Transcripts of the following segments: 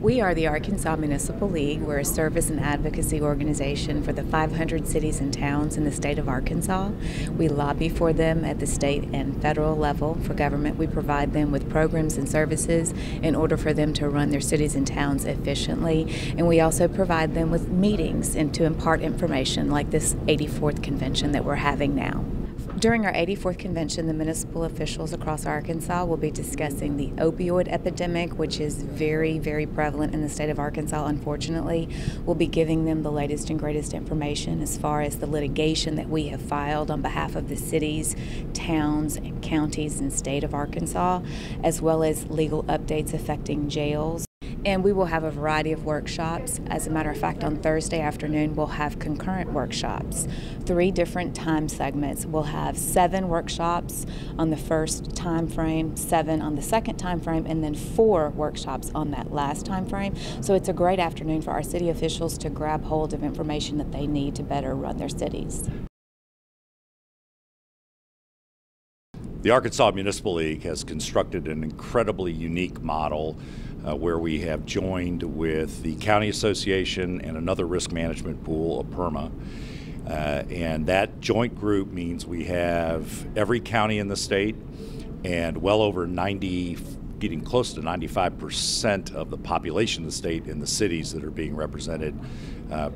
We are the Arkansas Municipal League. We're a service and advocacy organization for the 500 cities and towns in the state of Arkansas. We lobby for them at the state and federal level for government. We provide them with programs and services in order for them to run their cities and towns efficiently. And we also provide them with meetings and to impart information like this 84th convention that we're having now. During our 84th convention, the municipal officials across Arkansas will be discussing the opioid epidemic, which is very, very prevalent in the state of Arkansas, unfortunately. We'll be giving them the latest and greatest information as far as the litigation that we have filed on behalf of the cities, towns, and counties in the state of Arkansas, as well as legal updates affecting jails. And we will have a variety of workshops. As a matter of fact, on Thursday afternoon, we'll have concurrent workshops, 3 different time segments. We'll have 7 workshops on the first time frame, 7 on the second time frame, and then 4 workshops on that last time frame. So it's a great afternoon for our city officials to grab hold of information that they need to better run their cities. The Arkansas Municipal League has constructed an incredibly unique model where we have joined with the County Association and another risk management pool, PERMA. And that joint group means we have every county in the state and well over 90, getting close to 95% of the population of the state in the cities that are being represented,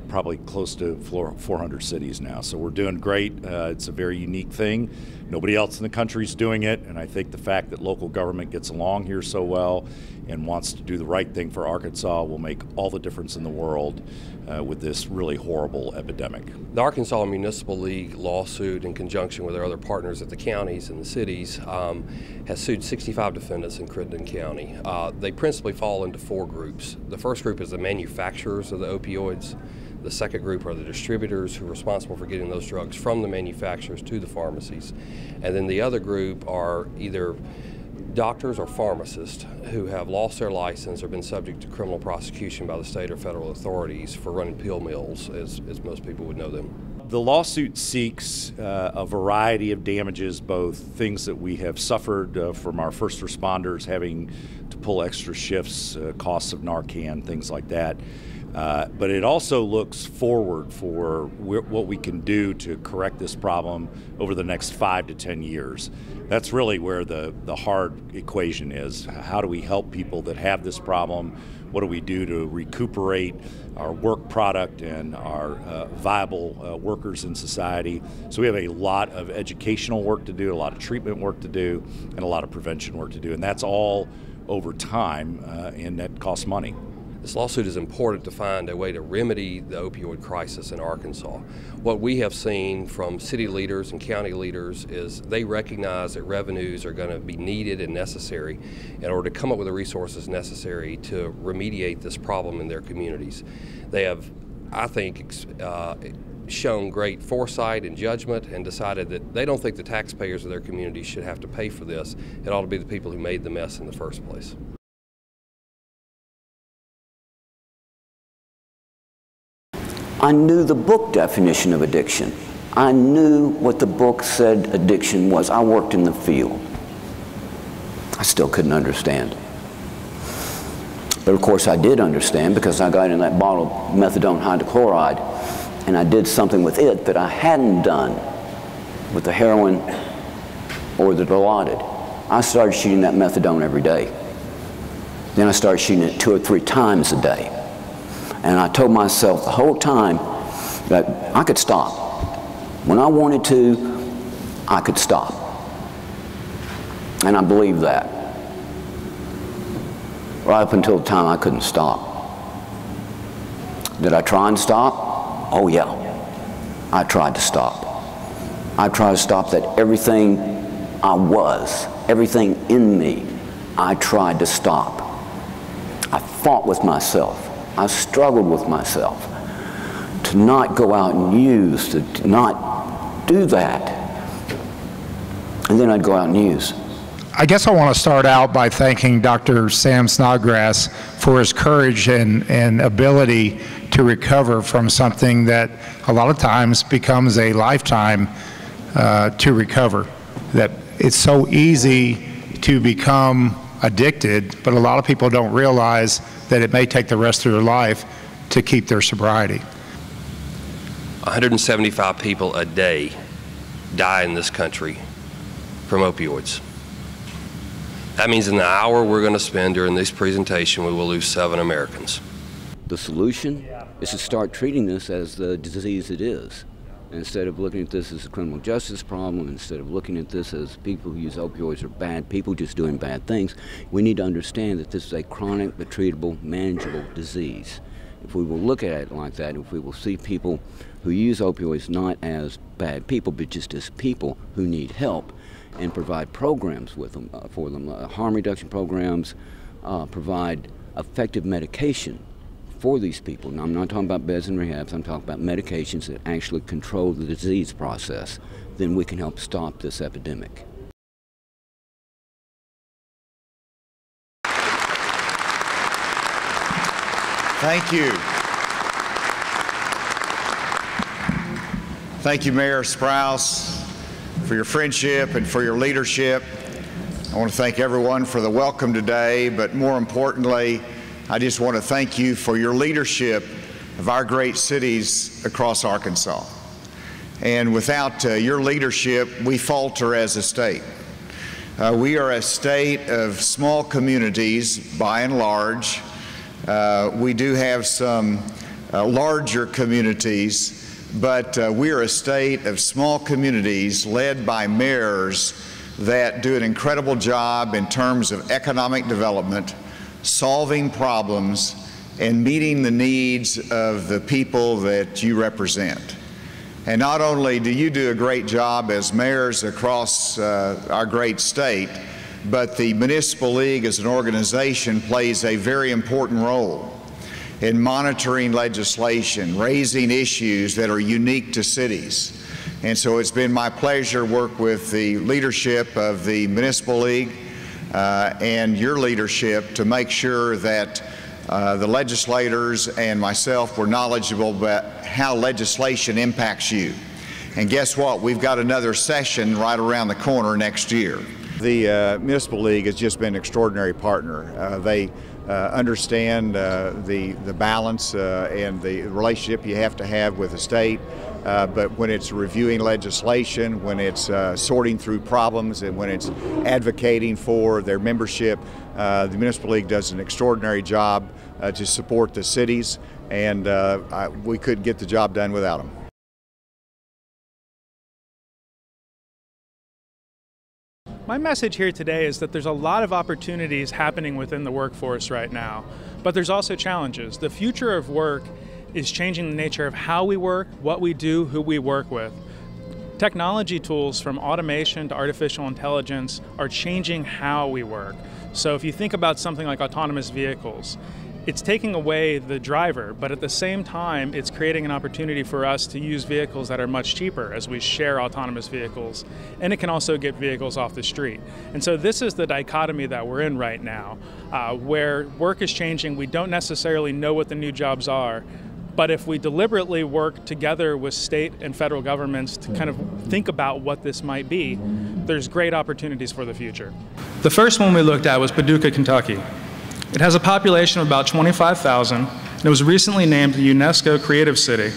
probably close to 400 cities now. So we're doing great. It's a very unique thing. Nobody else in the country is doing it, and I think the fact that local government gets along here so well and wants to do the right thing for Arkansas will make all the difference in the world with this really horrible epidemic. The Arkansas Municipal League lawsuit, in conjunction with our other partners at the counties and the cities, has sued 65 defendants in Crittenden County. They principally fall into 4 groups. The first group is the manufacturers of the opioids. The second group are the distributors who are responsible for getting those drugs from the manufacturers to the pharmacies. And then the other group are either doctors or pharmacists who have lost their license or been subject to criminal prosecution by the state or federal authorities for running pill mills, as most people would know them. The lawsuit seeks a variety of damages, both things that we have suffered from our first responders having to pull extra shifts, costs of Narcan, things like that. But it also looks forward for what we can do to correct this problem over the next 5 to 10 years. That's really where the hard equation is. How do we help people that have this problem? What do we do to recuperate our work product and our viable workers in society? So we have a lot of educational work to do, a lot of treatment work to do, and a lot of prevention work to do. And that's all over time, and that costs money. This lawsuit is important to find a way to remedy the opioid crisis in Arkansas. What we have seen from city leaders and county leaders is they recognize that revenues are going to be needed and necessary in order to come up with the resources necessary to remediate this problem in their communities. They have, I think, shown great foresight and judgment and decided that they don't think the taxpayers of their communities should have to pay for this. It ought to be the people who made the mess in the first place. I knew the book definition of addiction. I knew what the book said addiction was. I worked in the field. I still couldn't understand. But of course I did understand, because I got in that bottle of methadone hydrochloride and I did something with it that I hadn't done with the heroin or the Dilaudid. I started shooting that methadone every day. Then I started shooting it 2 or 3 times a day. And I told myself the whole time that I could stop. When I wanted to, I could stop. And I believed that. Right up until the time I couldn't stop. Did I try and stop? Oh yeah, I tried to stop. I tried to stop that everything I was, everything in me, I tried to stop. I fought with myself. I struggled with myself to not go out and use, to not do that. And then I'd go out and use. I guess I want to start out by thanking Dr. Sam Snodgrass for his courage and ability to recover from something that a lot of times becomes a lifetime to recover. That it's so easy to become addicted, but a lot of people don't realize that it may take the rest of their life to keep their sobriety. 175 people a day die in this country from opioids. That means in the hour we're going to spend during this presentation, we will lose 7 Americans. The solution is to start treating this as the disease it is. Instead of looking at this as a criminal justice problem, instead of looking at this as people who use opioids are bad people just doing bad things, we need to understand that this is a chronic but treatable, manageable disease. If we will look at it like that, if we will see people who use opioids not as bad people, but just as people who need help, and provide programs with them, for them, harm reduction programs, provide effective medication for these people. Now, I'm not talking about beds and rehabs, I'm talking about medications that actually control the disease process, then we can help stop this epidemic. Thank you. Thank you, Mayor Sprouse, for your friendship and for your leadership. I want to thank everyone for the welcome today, but more importantly, I just want to thank you for your leadership of our great cities across Arkansas. And without your leadership, we falter as a state. We are a state of small communities by and large. We do have some larger communities, but we are a state of small communities led by mayors that do an incredible job in terms of economic development, solving problems, and meeting the needs of the people that you represent. And not only do you do a great job as mayors across our great state, but the Municipal League as an organization plays a very important role in monitoring legislation, raising issues that are unique to cities. And so it's been my pleasure to work with the leadership of the Municipal League and your leadership to make sure that the legislators and myself were knowledgeable about how legislation impacts you. And guess what? We've got another session right around the corner next year. The Municipal League has just been an extraordinary partner. They understand the balance and the relationship you have to have with the state, but when it's reviewing legislation, when it's sorting through problems, and when it's advocating for their membership, the Municipal League does an extraordinary job to support the cities, and we couldn't get the job done without them. My message here today is that there's a lot of opportunities happening within the workforce right now, but there's also challenges. The future of work is changing the nature of how we work, what we do, who we work with. Technology tools from automation to artificial intelligence are changing how we work. So if you think about something like autonomous vehicles, it's taking away the driver, but at the same time, it's creating an opportunity for us to use vehicles that are much cheaper as we share autonomous vehicles. And it can also get vehicles off the street. And so this is the dichotomy that we're in right now, where work is changing. We don't necessarily know what the new jobs are, but if we deliberately work together with state and federal governments to kind of think about what this might be, there's great opportunities for the future. The first one we looked at was Paducah, Kentucky. It has a population of about 25,000, and it was recently named the UNESCO Creative City.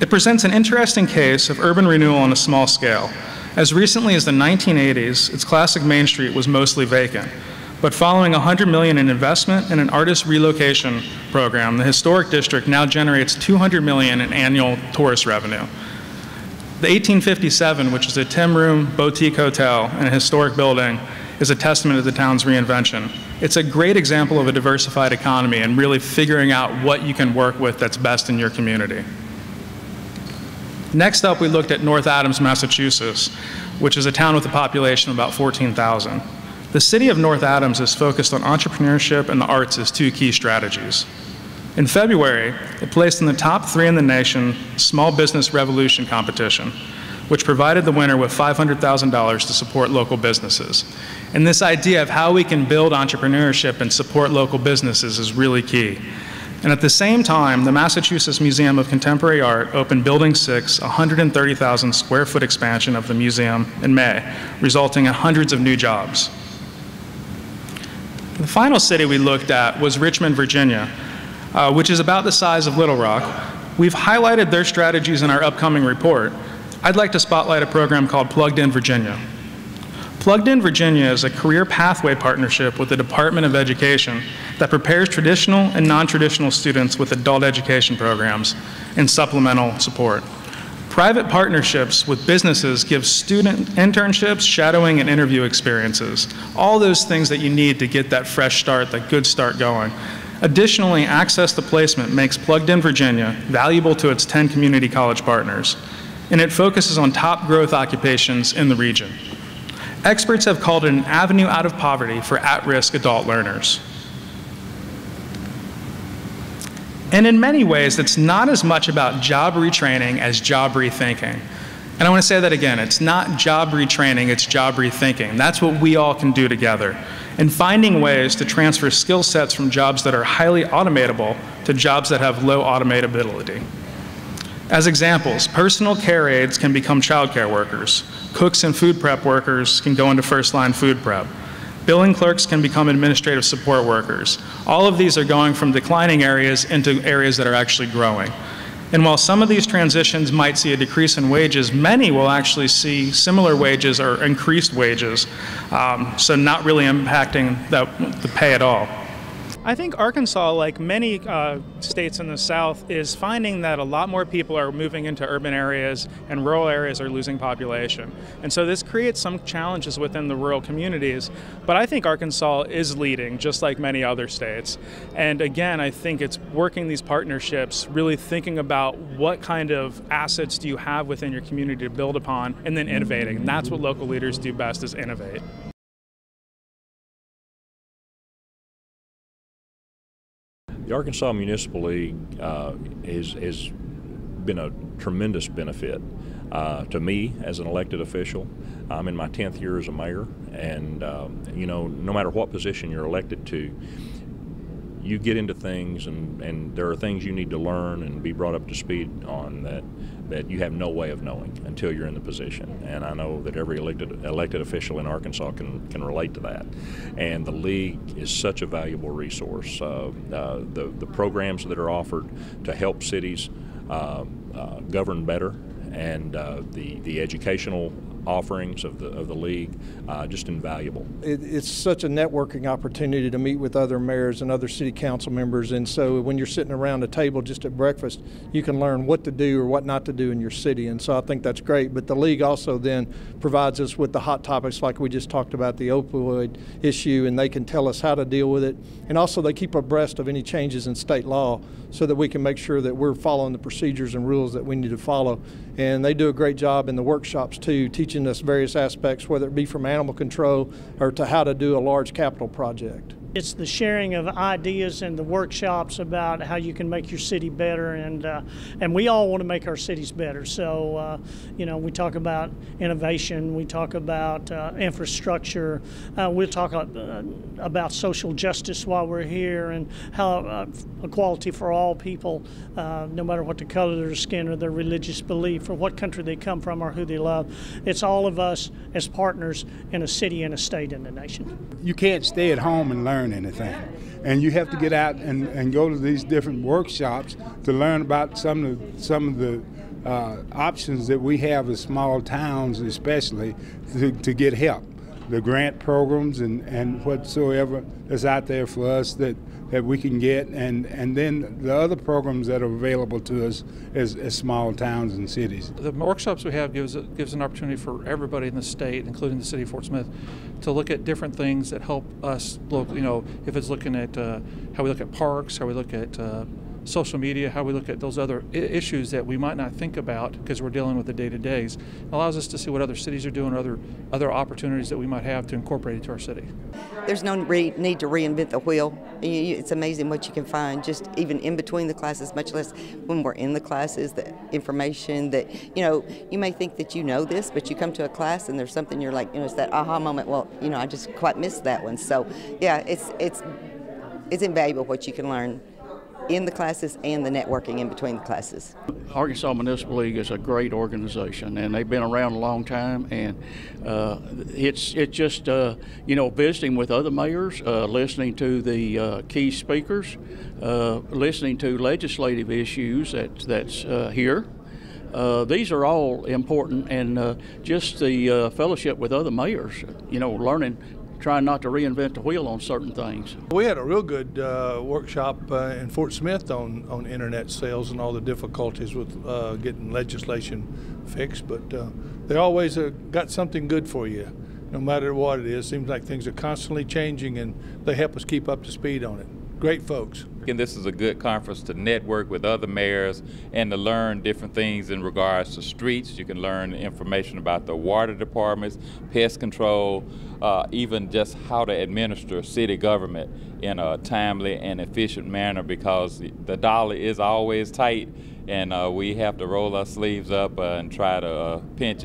It presents an interesting case of urban renewal on a small scale. As recently as the 1980s, its classic Main Street was mostly vacant. But following $100 million in investment and an artist relocation program, the historic district now generates $200 million in annual tourist revenue. The 1857, which is a 10-room boutique hotel and a historic building, is a testament to the town's reinvention. It's a great example of a diversified economy and really figuring out what you can work with that's best in your community. Next up, we looked at North Adams, Massachusetts, which is a town with a population of about 14,000. The city of North Adams is focused on entrepreneurship and the arts as two key strategies. In February, it placed in the top 3 in the nation Small Business Revolution competition, which provided the winner with $500,000 to support local businesses. And this idea of how we can build entrepreneurship and support local businesses is really key. And at the same time, the Massachusetts Museum of Contemporary Art opened Building 6, a 130,000 square foot expansion of the museum in May, resulting in hundreds of new jobs. The final city we looked at was Richmond, Virginia, which is about the size of Little Rock. We've highlighted their strategies in our upcoming report. I'd like to spotlight a program called Plugged In Virginia. Plugged In Virginia is a career pathway partnership with the Department of Education that prepares traditional and non-traditional students with adult education programs and supplemental support. Private partnerships with businesses give student internships, shadowing, and interview experiences. All those things that you need to get that fresh start, that good start going. Additionally, access to placement makes Plugged In Virginia valuable to its 10 community college partners, and it focuses on top growth occupations in the region. Experts have called it an avenue out of poverty for at-risk adult learners. And in many ways, it's not as much about job retraining as job rethinking. And I want to say that again, it's not job retraining, it's job rethinking. That's what we all can do together. And finding ways to transfer skill sets from jobs that are highly automatable to jobs that have low automatability. As examples, personal care aides can become childcare workers. Cooks and food prep workers can go into first-line food prep. Billing clerks can become administrative support workers. All of these are going from declining areas into areas that are actually growing. And while some of these transitions might see a decrease in wages, many will actually see similar wages or increased wages, so not really impacting the pay at all. I think Arkansas, like many states in the South, is finding that a lot more people are moving into urban areas and rural areas are losing population. And so this creates some challenges within the rural communities, but I think Arkansas is leading, just like many other states. And again, I think it's working these partnerships, really thinking about what kind of assets do you have within your community to build upon, and then innovating. And that's what local leaders do best, is innovate. The Arkansas Municipal League has been a tremendous benefit to me as an elected official. I'm in my 10th year as a mayor, and you know, no matter what position you're elected to, you get into things and there are things you need to learn and be brought up to speed on that you have no way of knowing until you're in the position. And I know that every elected official in Arkansas can relate to that. And the league is such a valuable resource. The programs that are offered to help cities govern better, and the educational offerings of the league, just invaluable. It's such a networking opportunity to meet with other mayors and other city council members, and so when you're sitting around a table just at breakfast, you can learn what to do or what not to do in your city, and so I think that's great. But the league also then provides us with the hot topics, like we just talked about, the opioid issue, and they can tell us how to deal with it, and also they keep abreast of any changes in state law so that we can make sure that we're following the procedures and rules that we need to follow. And they do a great job in the workshops too, teaching us various aspects, whether it be from animal control or to how to do a large capital project. It's the sharing of ideas and the workshops about how you can make your city better, and we all want to make our cities better. So, you know, we talk about innovation, we talk about infrastructure, we'll talk about social justice while we're here, and how equality for all people, no matter what the color of their skin or their religious belief or what country they come from or who they love. It's all of us as partners in a city and a state and a nation. You can't stay at home and learn anything, and you have to get out and go to these different workshops to learn about some of the options that we have as small towns, especially to get help, the grant programs and whatsoever that's out there for us that we can get, and then the other programs that are available to us as small towns and cities. The workshops we have gives an opportunity for everybody in the state, including the city of Fort Smith, to look at different things that help us look, you know, if it's looking at how we look at parks, how we look at social media, how we look at those other issues that we might not think about because we're dealing with the day-to-days. It allows us to see what other cities are doing, or other opportunities that we might have to incorporate into our city. There's no need to reinvent the wheel. It's amazing what you can find just even in between the classes, much less when we're in the classes, the information that, you know, you may think that you know this, but you come to a class and there's something you're like, you know, it's that aha moment, well, you know, I just quite missed that one. So yeah, it's invaluable what you can learn in the classes and the networking in between the classes. Arkansas Municipal League is a great organization, and they've been around a long time, and it's just visiting with other mayors, listening to the key speakers, listening to legislative issues that's here. These are all important, and just the fellowship with other mayors, learning, trying not to reinvent the wheel on certain things. We had a real good workshop in Fort Smith on internet sales and all the difficulties with getting legislation fixed, but they always got something good for you, no matter what it is. Seems like things are constantly changing, and they help us keep up to speed on it. Great folks. And this is a good conference to network with other mayors and to learn different things in regards to streets. You can learn information about the water departments, pest control, even just how to administer city government in a timely and efficient manner, because the dollar is always tight, and we have to roll our sleeves up and try to pinch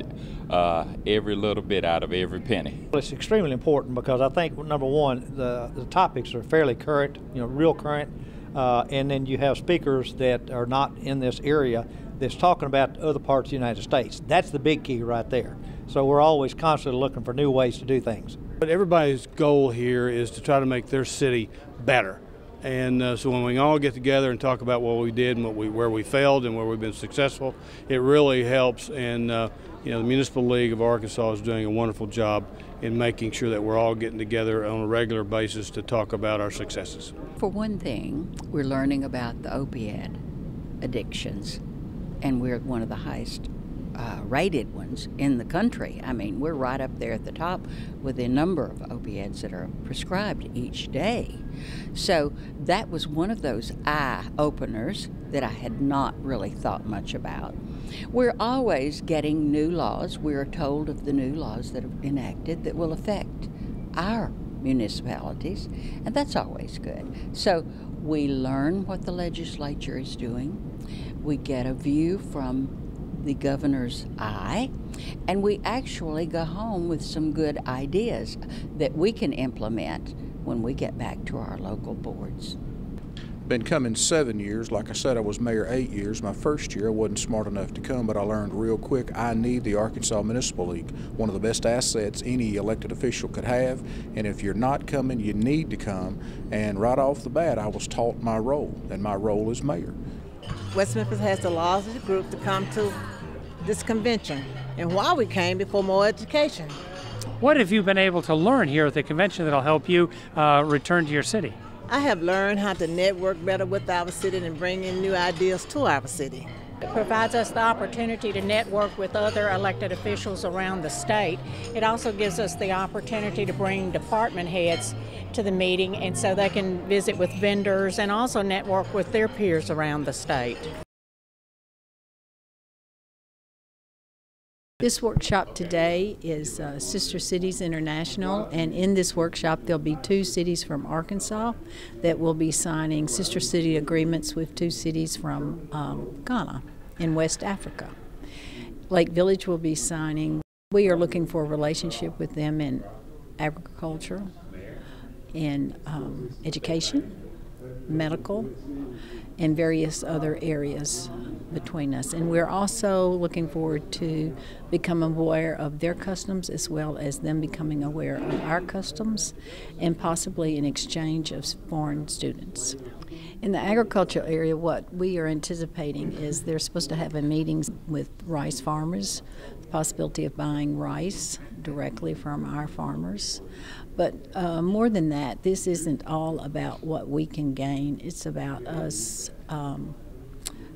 every little bit out of every penny. Well, it's extremely important because I think, number one, the topics are fairly current, real current, and then you have speakers that are not in this area that's talking about other parts of the United States. That's the big key right there. So we're always constantly looking for new ways to do things. But everybody's goal here is to try to make their city better. And so when we all get together and talk about what we did and where we failed and where we've been successful, it really helps. And the Municipal League of Arkansas is doing a wonderful job in making sure that we're all getting together on a regular basis to talk about our successes. For one thing, we're learning about the opiate addictions, and we're one of the highest rated ones in the country. I mean, we're right up there at the top with the number of opiates that are prescribed each day. So that was one of those eye-openers that I had not really thought much about. We're always getting new laws. We are told of the new laws that are enacted that will affect our municipalities, and that's always good. So we learn what the legislature is doing. We get a view from the governor's eye, and we actually go home with some good ideas that we can implement when we get back to our local boards. Been coming 7 years. Like I said, I was mayor 8 years. My first year I wasn't smart enough to come, but I learned real quick I need the Arkansas Municipal League, one of the best assets any elected official could have, and if you're not coming, you need to come. And right off the bat, I was taught my role, and my role is mayor. West Memphis has the laws of the group to come to this convention, and why we came before more education. What have you been able to learn here at the convention that'll help you return to your city? I have learned how to network better with our city and bring in new ideas to our city. It provides us the opportunity to network with other elected officials around the state. It also gives us the opportunity to bring department heads to the meeting, and so they can visit with vendors and also network with their peers around the state. This workshop today is Sister Cities International, and in this workshop there'll be 2 cities from Arkansas that will be signing sister city agreements with 2 cities from Ghana in West Africa. Lake Village will be signing. We are looking for a relationship with them in agriculture, in education, medical, and various other areas between us. And we're also looking forward to become aware of their customs as well as them becoming aware of our customs, and possibly an exchange of foreign students. In the agricultural area, what we are anticipating is they're supposed to have a meeting with rice farmers, the possibility of buying rice directly from our farmers. But more than that, this isn't all about what we can gain. It's about us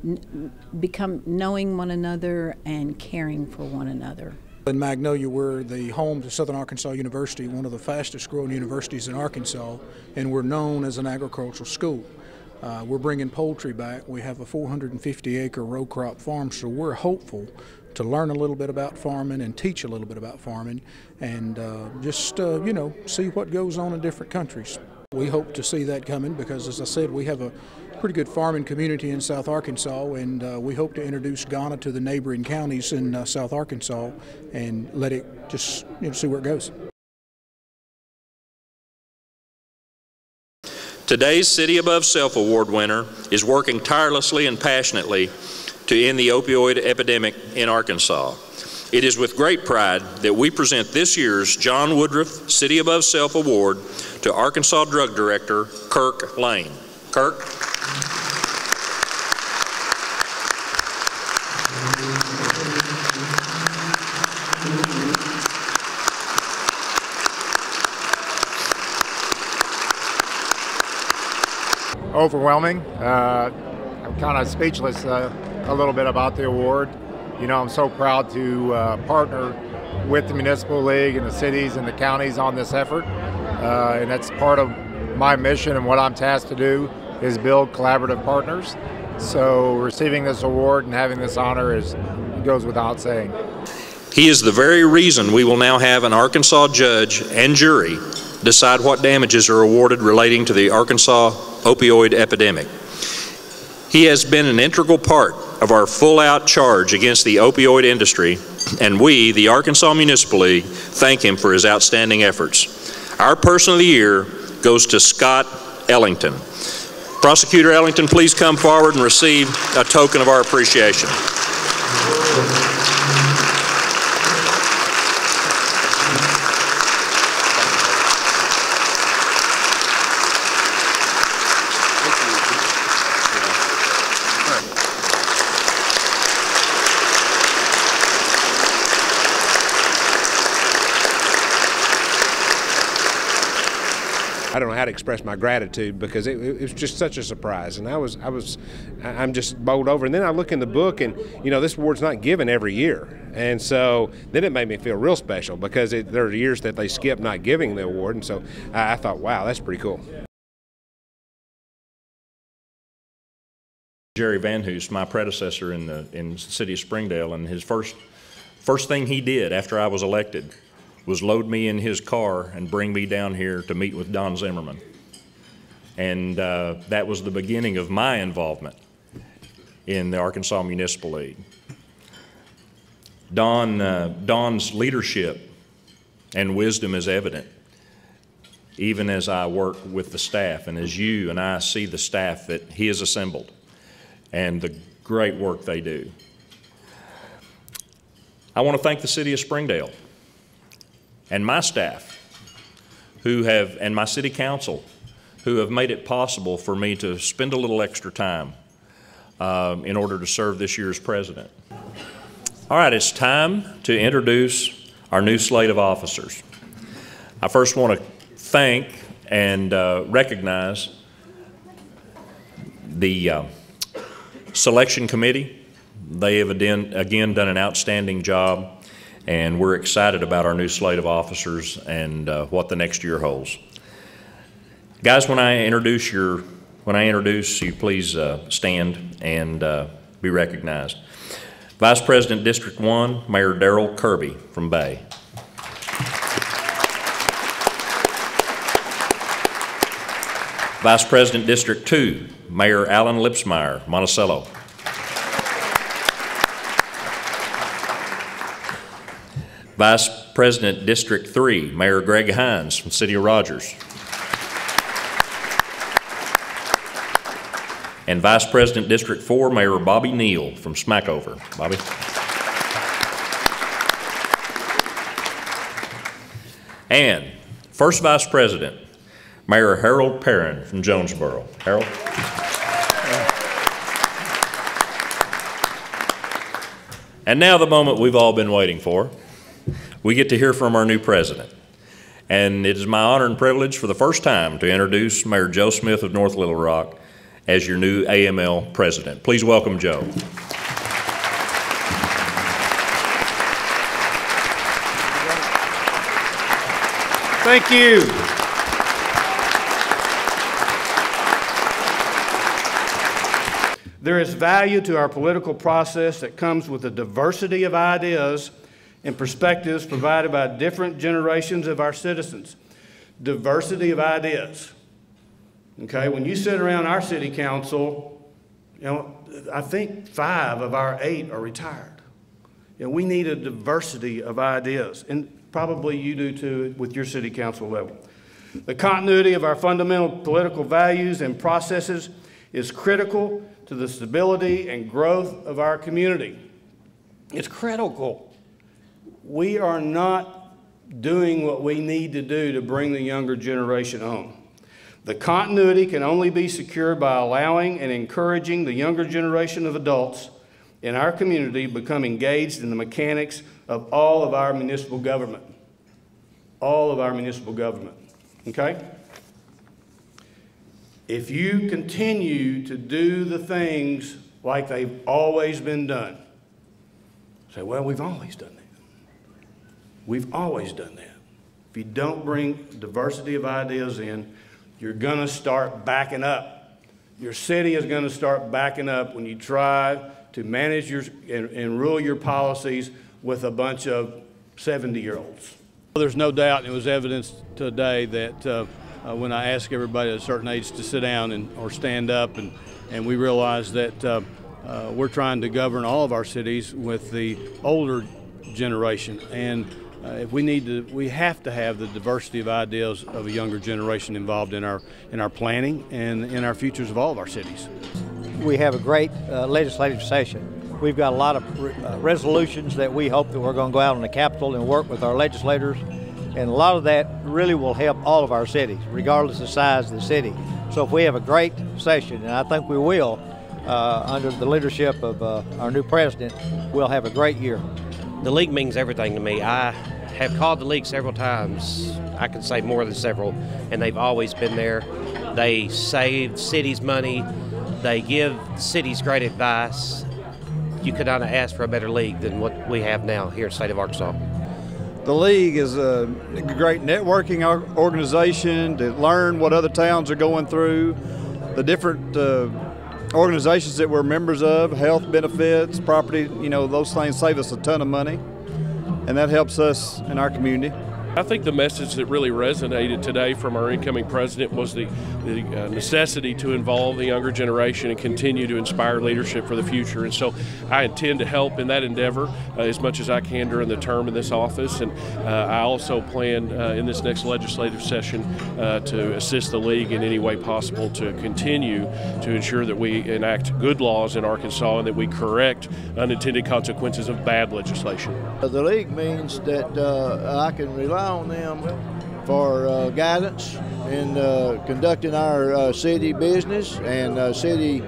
knowing one another and caring for one another. In Magnolia, we're the home to Southern Arkansas University, one of the fastest growing universities in Arkansas, and we're known as an agricultural school. We're bringing poultry back. We have a 450-acre row crop farm, so we're hopeful to learn a little bit about farming and teach a little bit about farming, and just see what goes on in different countries. We hope to see that coming because, as I said, we have a pretty good farming community in South Arkansas, and we hope to introduce Ghana to the neighboring counties in South Arkansas and let it just see where it goes. Today's City Above Self Award winner is working tirelessly and passionately to end the opioid epidemic in Arkansas. It is with great pride that we present this year's John Woodruff City Above Self Award to Arkansas Drug Director Kirk Lane. Kirk. Overwhelming. I'm kind of speechless a little bit about the award. You know, I'm so proud to partner with the Municipal League and the cities and the counties on this effort. And that's part of my mission, and what I'm tasked to do is build collaborative partners. So receiving this award and having this honor goes without saying. He is the very reason we will now have an Arkansas judge and jury decide what damages are awarded relating to the Arkansas opioid epidemic. He has been an integral part of our full-out charge against the opioid industry, and we, the Arkansas Municipal League, thank him for his outstanding efforts. Our Person of the Year goes to Scott Ellington. Prosecutor Ellington, please come forward and receive a token of our appreciation. I don't know how to express my gratitude, because it was just such a surprise, and I'm just bowled over. And then I look in the book, and you know, this award's not given every year, and so then it made me feel real special, because there are years that they skip not giving the award, and so I thought, wow, that's pretty cool. Jerry Van Hoos, my predecessor in the city of Springdale, and his first thing he did after I was elected was load me in his car and bring me down here to meet with Don Zimmerman. And that was the beginning of my involvement in the Arkansas Municipal League. Don's leadership and wisdom is evident, even as I work with the staff and as you and I see the staff that he has assembled and the great work they do. I want to thank the city of Springdale and my staff and my city council who have made it possible for me to spend a little extra time in order to serve this year's president. All right, it's time to introduce our new slate of officers. I first want to thank and recognize the selection committee. They have again done an outstanding job, and we're excited about our new slate of officers and what the next year holds. Guys, when I introduce you, please stand and be recognized. Vice President District 1, Mayor Darrell Kirby from Bay. Vice President District 2, Mayor Alan Lipsmeyer, Monticello. Vice President District 3, Mayor Greg Hines from City of Rogers. And Vice President District 4, Mayor Bobby Neal from Smackover. Bobby. And First Vice President, Mayor Harold Perrin from Jonesboro. Harold. And now the moment we've all been waiting for. We get to hear from our new president. And it is my honor and privilege for the first time to introduce Mayor Joe Smith of North Little Rock as your new AML president. Please welcome Joe. Thank you. There is value to our political process that comes with a diversity of ideas and perspectives provided by different generations of our citizens. Diversity of ideas. Okay, when you sit around our city council, you know, I think 5 of our 8 are retired. You know, we need a diversity of ideas, and probably you do too with your city council level. The continuity of our fundamental political values and processes is critical to the stability and growth of our community. It's critical. We are not doing what we need to do to bring the younger generation on. The continuity can only be secured by allowing and encouraging the younger generation of adults in our community to become engaged in the mechanics of all of our municipal government. All of our municipal government, okay? If you continue to do the things like they've always been done, say, well, we've always done that. We've always done that. If you don't bring diversity of ideas in, you're going to start backing up. Your city is going to start backing up when you try to manage and rule your policies with a bunch of 70-year-olds. There's no doubt, and it was evidenced today, that when I ask everybody at a certain age to sit down or stand up, and we realize that we're trying to govern all of our cities with the older generation. And if we have to have the diversity of ideas of a younger generation involved in our planning and in our futures of all of our cities. We have a great legislative session. We've got a lot of resolutions that we hope that we're going to go out on the Capitol and work with our legislators, and a lot of that really will help all of our cities, regardless of the size of the city. So if we have a great session, and I think we will, under the leadership of our new president, we'll have a great year. The league means everything to me. I have called the league several times. I can say more than several, and they've always been there. They save cities money. They give cities great advice. You could not have asked for a better league than what we have now here in the state of Arkansas. The league is a great networking organization to learn what other towns are going through, the different organizations that we're members of, health benefits, property, those things save us a ton of money, and that helps us in our community. I think the message that really resonated today from our incoming president was the necessity to involve the younger generation and continue to inspire leadership for the future. And so I intend to help in that endeavor as much as I can during the term in this office. And I also plan in this next legislative session to assist the league in any way possible to continue to ensure that we enact good laws in Arkansas and that we correct unintended consequences of bad legislation. The league means that I can rely on them for guidance in conducting our city business and city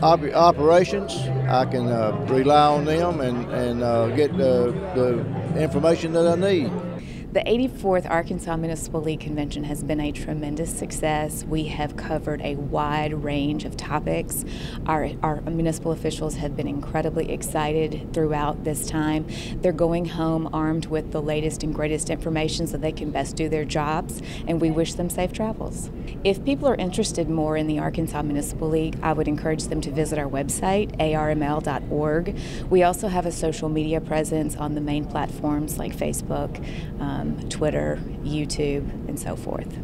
operations. I can rely on them and get the information that I need. The 84th Arkansas Municipal League Convention has been a tremendous success. We have covered a wide range of topics. Our municipal officials have been incredibly excited throughout this time. They're going home armed with the latest and greatest information so they can best do their jobs, and we wish them safe travels. If people are interested more in the Arkansas Municipal League, I would encourage them to visit our website, arml.org. We also have a social media presence on the main platforms like Facebook, Twitter, YouTube, and so forth.